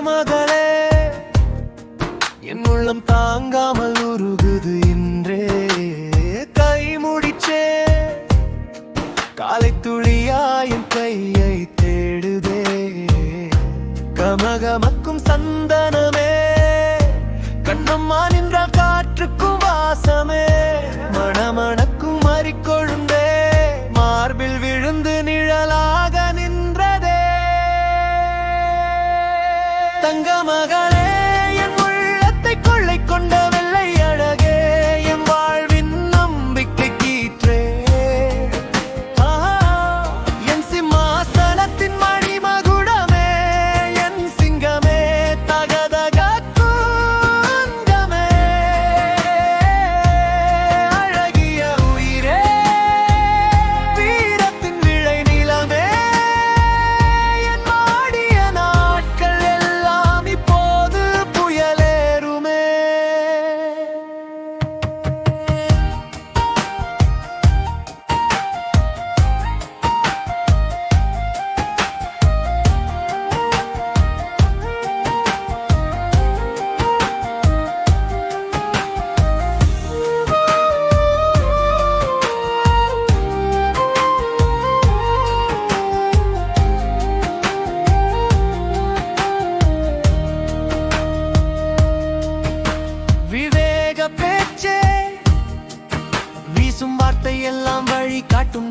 மகளே, என் உள்ளம் தாங்காமல் உருகுது இன்றே. கை முடிச்சே காலை துளியா என் கையை தேடுதே. கமகமக்கும் சந்தனமே, கண்ணம்மா நின்ற காற்றுக்கும் வாசமே. மணமணக்கும் மறிக்கொழுந்தே, மார்பில் விழுந்து நிழலாக நின்றதே. தங்க மகளே, என் உள்ளத்தை கொள்ளை கொண்ட வெள்ளை அழகே, என் வாழ்வின் நம்பிக்கை கீற்றே. என் சிம்மாசனத்தின் மணிமகுடமே, என் சிங்கமே, தகதக குந்தமே. அழகிய உயிரே, வீரத்தின் விளை நிலமே, என் மாடிய நாட்கள் எல்லாம் இப்போது புயலேறுமே. விவேக பேச்சே, வீசும் வார்த்தை எல்லாம் வழி காட்டும்